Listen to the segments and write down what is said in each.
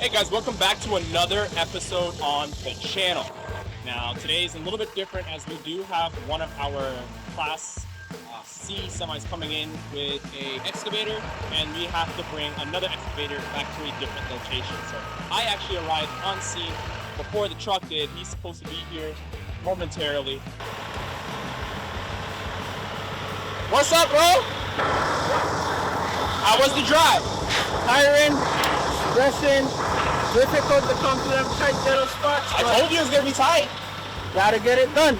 Hey guys, welcome back to another episode on the channel. Now today's a little bit different as we do have one of our Class C semis coming in with a excavator, and we have to bring another excavator back to a different location. So I actually arrived on scene before the truck did. He's supposed to be here momentarily. What's up, bro? How was the drive? Tiring, stressing, difficult to come to them tight little spots. I told you it was gonna be tight. Gotta get it done.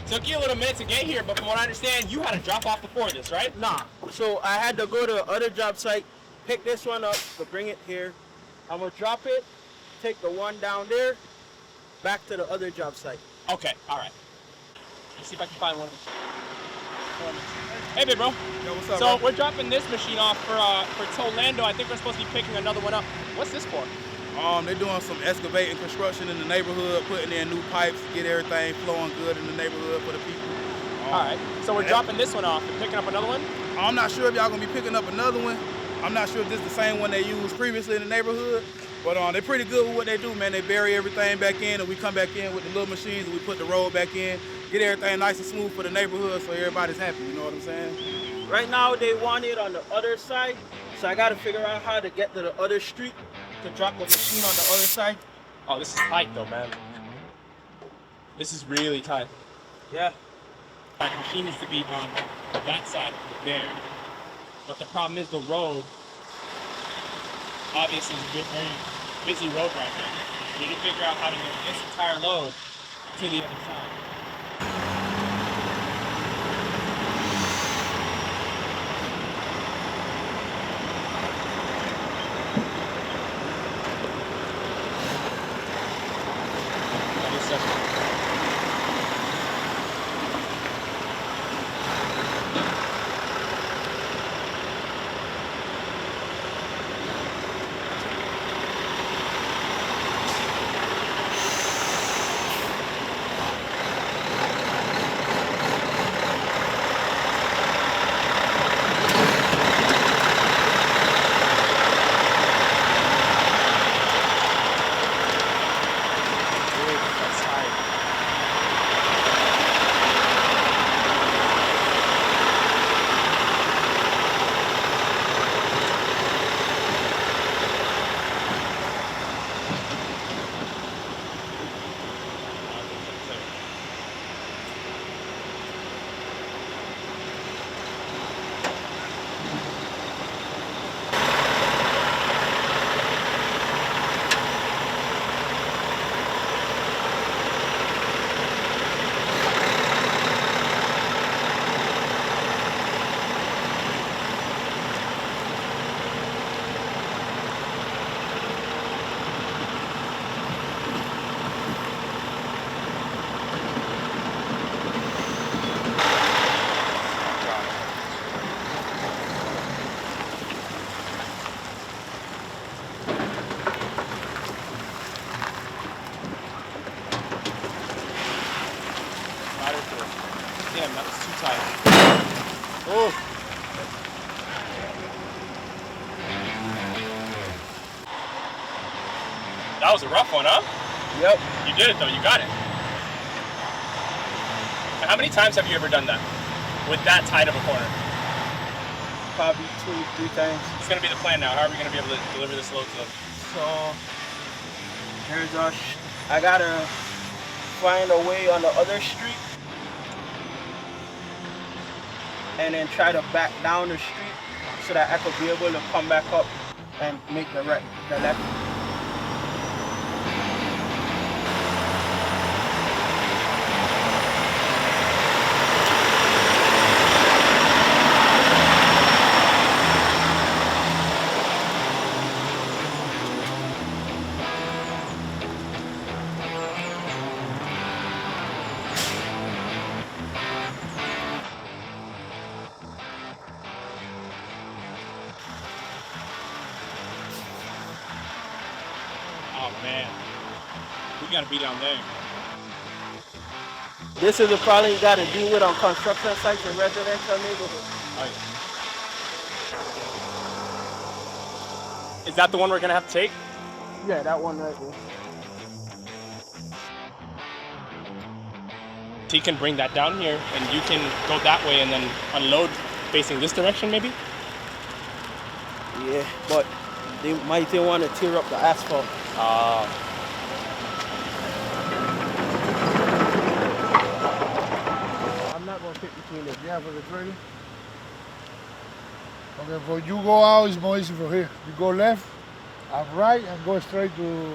Took you a little minute to get here, but from what I understand, you had to drop off before this, right? Nah, so I had to go to the other job site, pick this one up, to bring it here. I'm gonna drop it, take the one down there, back to the other job site. Okay, all right. Let's see if I can find one. Hey, big bro. Yo, what's up, So bro? we're dropping this machine off for Tolando. I think we're supposed to be picking another one up. What's this for? They're doing some excavating construction in the neighborhood, putting in new pipes to get everything flowing good in the neighborhood for the people. All right. So we're dropping this one off and picking up another one? I'm not sure if y'all gonna be picking up another one. I'm not sure if this is the same one they used previously in the neighborhood, but they're pretty good with what they do, man. They bury everything back in, and we come back in with the little machines, and we put the road back in, get everything nice and smooth for the neighborhood so everybody's happy, you know what I'm saying? Right now they want it on the other side, so I gotta figure out how to get to the other street to drop the machine on the other side. Oh, this is tight though, man. This is really tight. Yeah. The machine needs to be on that side there. But the problem is the road, obviously, is a very busy road right now. We need to figure out how to get this entire load to the other side. Damn, that was too tight. Oh. That was a rough one, huh? Yep. You did it though, you got it. And how many times have you ever done that? With that tight of a corner? Probably 2, 3 times. It's gonna be the plan now. How are we gonna be able to deliver this load to them? So here's I gotta find a way on the other street and then try to back down the street so that I could be able to come back up and make the left. Oh man, we gotta be down there. This is a problem you gotta deal with on construction sites in residential neighborhoods. Oh yeah. Is that the one we're gonna have to take? Yeah, that one right there. He can bring that down here and you can go that way and then unload facing this direction maybe? Yeah, but they might want to tear up the asphalt. I'm not going to fit between them. Yeah, for the trailer. Okay, for you go out, it's more easy from here. You go left, and right, and go straight to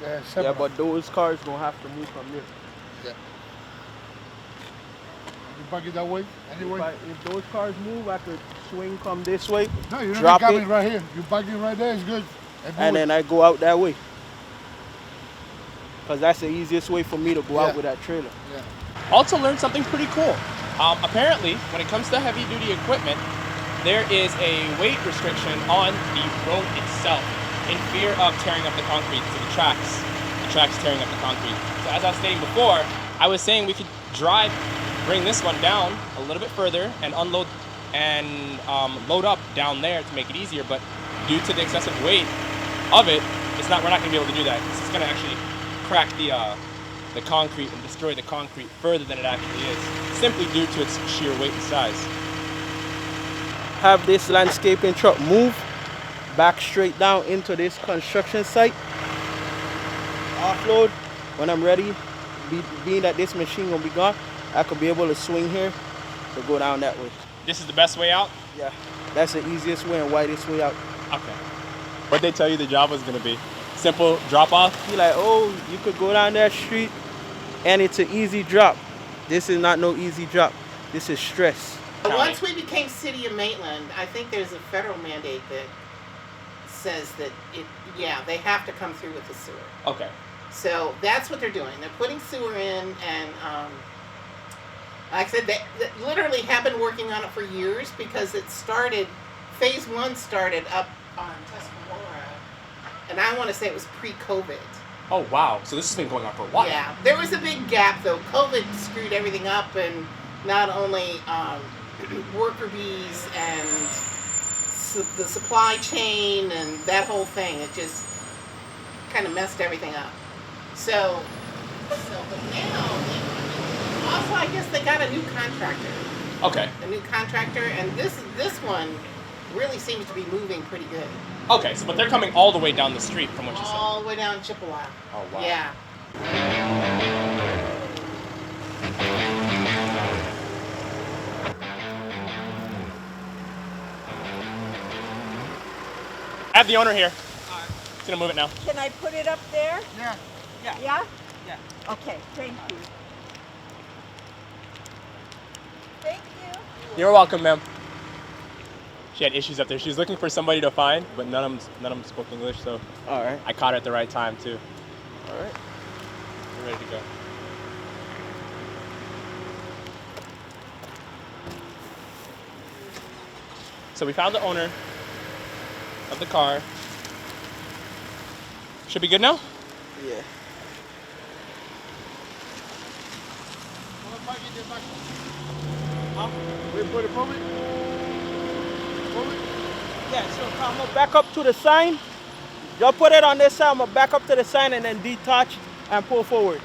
the Yeah, but those cars going to have to move from there. Yeah. You park it that way, anyway. If those cars move, I could swing come this way, No, you don't drop coming it, right here. You park it right there, it's good. and then I go out that way. Because that's the easiest way for me to go out with that trailer. Yeah. Also learned something pretty cool. Apparently, when it comes to heavy duty equipment, there is a weight restriction on the road itself in fear of tearing up the concrete to the tracks tearing up the concrete. So as I was stating before, I was saying we could bring this one down a little bit further and unload and load up down there to make it easier, but due to the excessive weight of it, we're not gonna be able to do that. This is gonna actually crack the concrete and destroy the concrete further than it actually is, simply due to its sheer weight and size. Have this landscaping truck move back straight down into this construction site, offload. When I'm ready, being that this machine will be gone, I could be able to swing here to go down that way. This is the best way out? Yeah, that's the easiest way and widest way out. Okay. What'd they tell you the job was gonna be? Simple drop off? Be like, oh, you could go down that street and it's an easy drop. This is not no easy drop. This is stress. Once we became City of Maitland, I think there's a federal mandate that says that they have to come through with the sewer. Okay. So that's what they're doing. They're putting sewer in, and like I said, they literally have been working on it for years because it started, phase 1 started up on Tuscarora, and I want to say it was pre-COVID. Oh wow, so this has been going on for a while. Yeah, there was a big gap though. COVID screwed everything up, and not only worker bees and the supply chain and that whole thing, it just kind of messed everything up. So but now, also I guess they got a new contractor. Okay. A new contractor, and this one really seems to be moving pretty good. Okay, but they're coming all the way down the street from what you said. All the way down Chippewa. Oh wow. Yeah. I have the owner here. He's gonna move it now. Can I put it up there? Yeah. Yeah? Yeah. Okay, thank you. Thank you. You're welcome, ma'am. She had issues up there. She was looking for somebody to find, but none of them spoke English, so All right. I caught her at the right time too. All right. We're ready to go. So we found the owner of the car. Should be good now? Yeah. We put it forward. Yeah, so I'm gonna back up to the sign. Y'all put it on this side, I'm gonna back up to the sign and then detach and pull forward.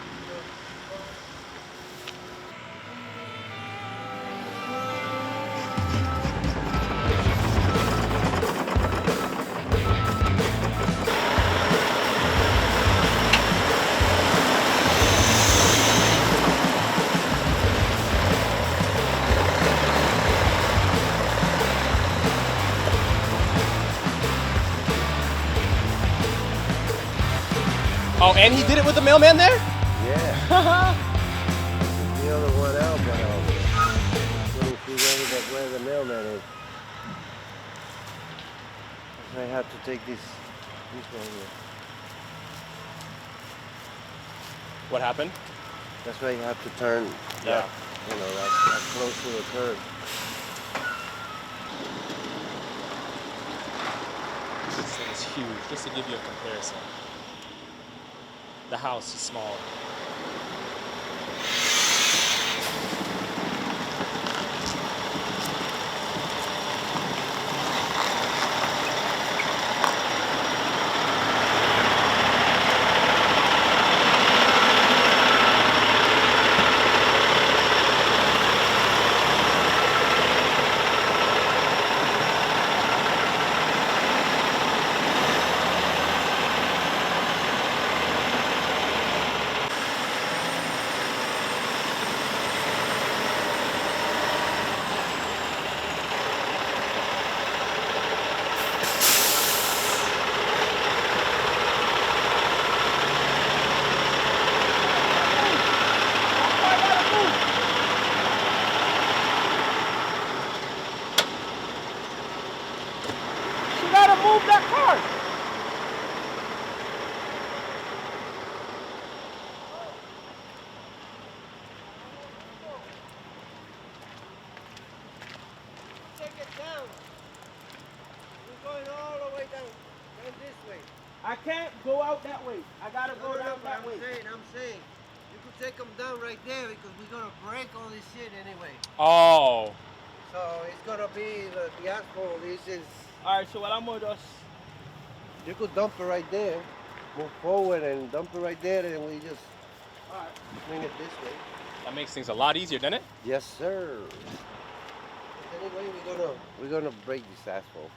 Oh, and he did it with the mailman there? Yeah. The other one out, but couldn't see where the mailman is. I have to take this one here. What happened? That's why you have to turn that, that close to the curb. This thing is huge, just to give you a comparison. The house is small. gotta move that car. Take it down. We're going all the way down this way. I can't go out that way. I gotta go down but that way. I'm saying, you could take them down right there because we're gonna break all this shit anyway. Oh. So it's gonna be the asphalt. This is. All right, so what I'm gonna just. You could dump it right there, move forward and dump it right there, and we just bring it this way. That makes things a lot easier, doesn't it? Yes, sir. Anyway, we're gonna break this asphalt.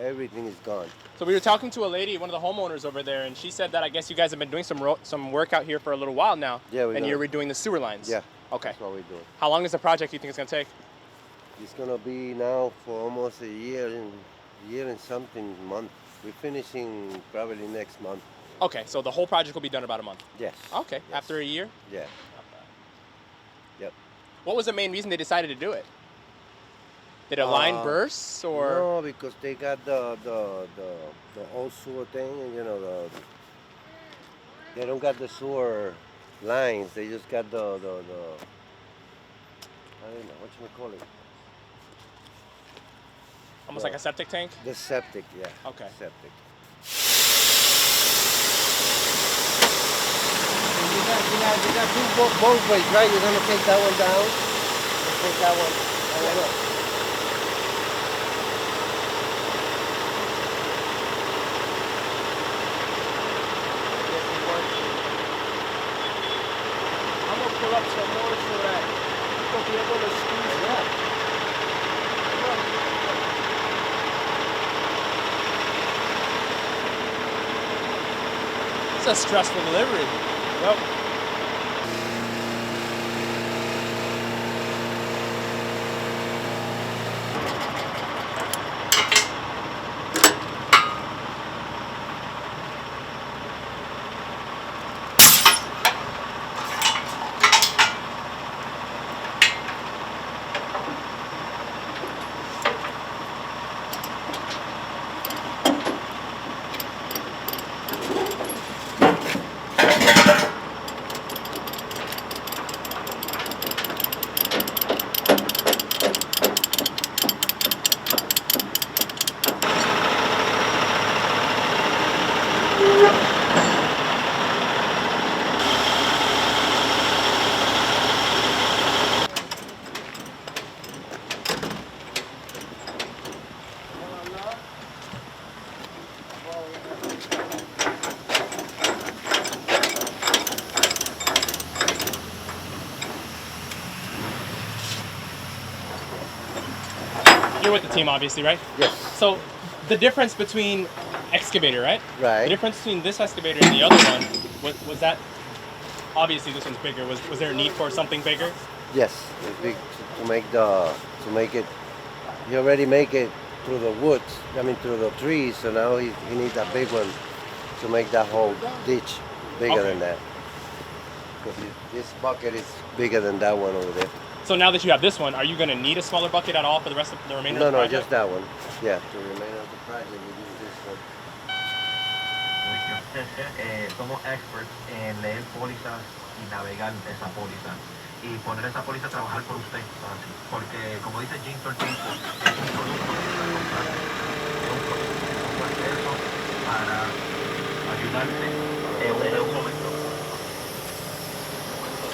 Everything is gone. So we were talking to a lady, one of the homeowners over there, and she said that I guess you guys have been doing some work out here for a little while now. Yeah, and you're redoing the sewer lines. Yeah. Okay. That's what we're doing. How long is the project you think it's gonna take? It's gonna be now for almost a year and something month. We're finishing probably next month. Okay, so the whole project will be done about a month. Yes. Okay. Yes. After a year. Yeah. Yep. What was the main reason they decided to do it? Did a line burst or? No, because they got the old sewer thing, and they don't got the sewer lines. They just got the I don't know what you call it. Almost like a septic tank? The septic, yeah. Okay. Septic. You got two both ways, right? You're gonna take that one down, and take that one up. I'm gonna pull up some more so that you'll be able to squeeze it up. It's a stressful delivery. Yep. You're with the team, obviously, right? Yes. So, the difference between Excavator, right? Right. The difference between this excavator and the other one was that obviously this one's bigger. Was there a need for something bigger? Yes, it's big to make it. He already make it through the woods. I mean through the trees. So now he needs a big one to make that whole ditch bigger Okay. than that. Because this bucket is bigger than that one over there. So now that you have this one, are you going to need a smaller bucket at all for the rest of the remainder No, of the no, project? just that one. Yeah, the remainder of the project we use this one. Somos experts en leer pólizas y navegar esa póliza y poner esa póliza a trabajar por usted, porque como dice Jim todo el tiempo, es un producto que está comprando, es un proceso para ayudarte en un momento de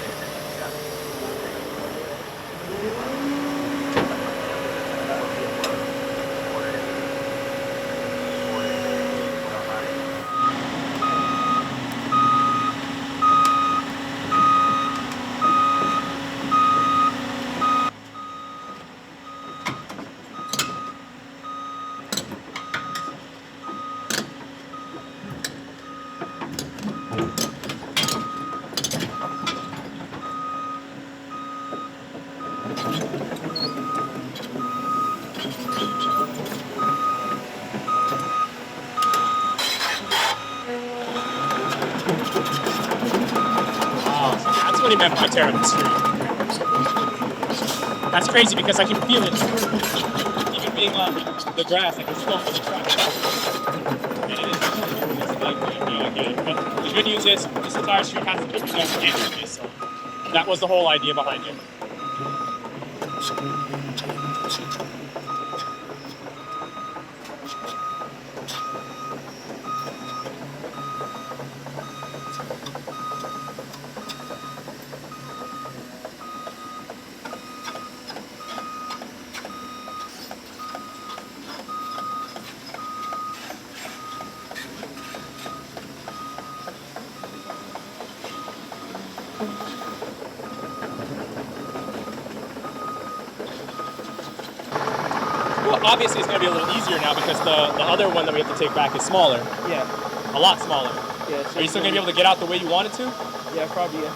necesidad. That's what he meant by tearing the street. That's crazy because I can feel it. Even being on the grass, I can still feel the track. good news is this entire street has to be done anyway, so that was the whole idea behind it. Well, obviously it's going to be a little easier now because the other one that we have to take back is smaller, Yeah. a lot smaller. Yeah. Are you still going to be able to get out the way you wanted to? Yeah, probably. Yeah.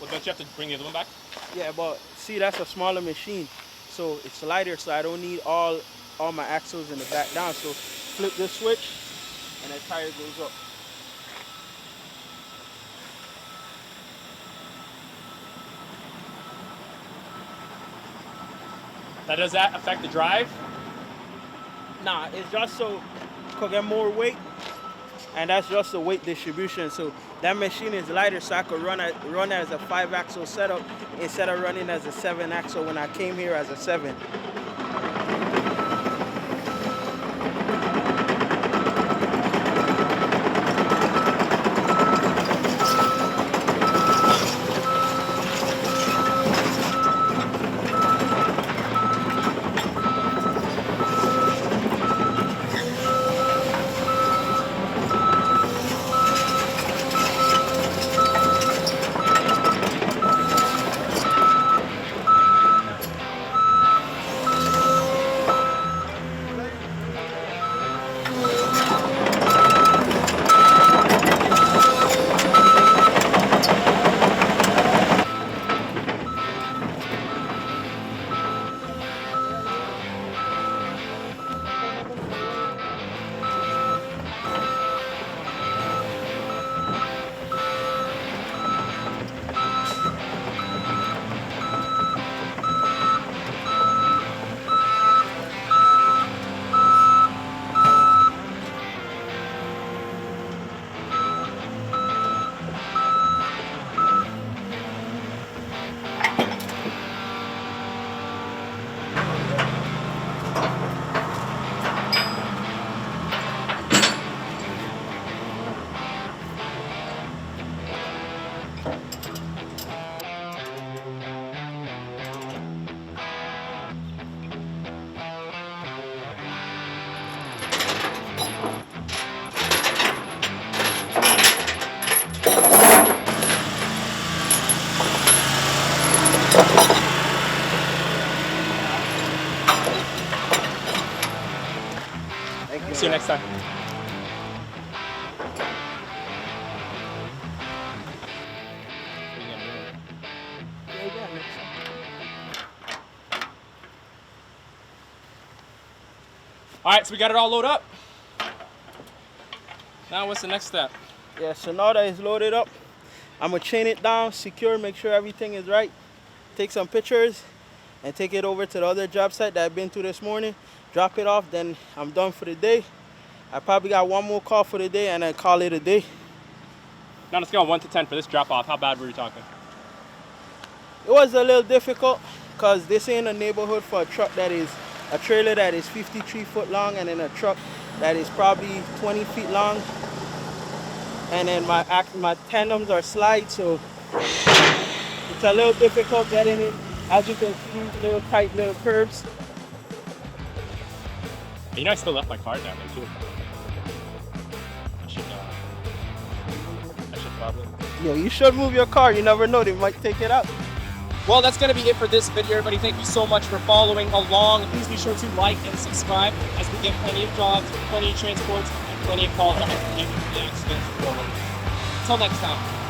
Well, don't you have to bring the other one back? Yeah, but see, that's a smaller machine, so it's lighter. So I don't need all my axles in the back down. So flip this switch, and the tire goes up. Now, does that affect the drive? Nah, it's just so could get more weight, and that's just the weight distribution. So that machine is lighter, so I could run as a 5-axle setup instead of running as a 7-axle when I came here as a 7. See you next time. All right, so we got it all loaded up. Now what's the next step? Yeah, so now that it's loaded up, I'm gonna chain it down, secure, make sure everything is right, take some pictures, and take it over to the other job site that I've been to this morning, drop it off, then I'm done for the day. I probably got one more call for the day and then call it a day. Now let's go 1 to 10 for this drop off. How bad were you talking? It was a little difficult because this ain't a neighborhood for a truck that is, a trailer that is 53 foot long and then a truck that is probably 20 feet long. And then my tandems are slide, so it's a little difficult getting it. As you can see, little tight little curves. You know, I still left my car down there too. I should probably. Yo, you should move your car. You never know, they might take it out. Well, that's going to be it for this video, everybody. Thank you so much for following along. Please be sure to like and subscribe as we get plenty of jobs, plenty of transports, and plenty of calls on the accidents. Until next time.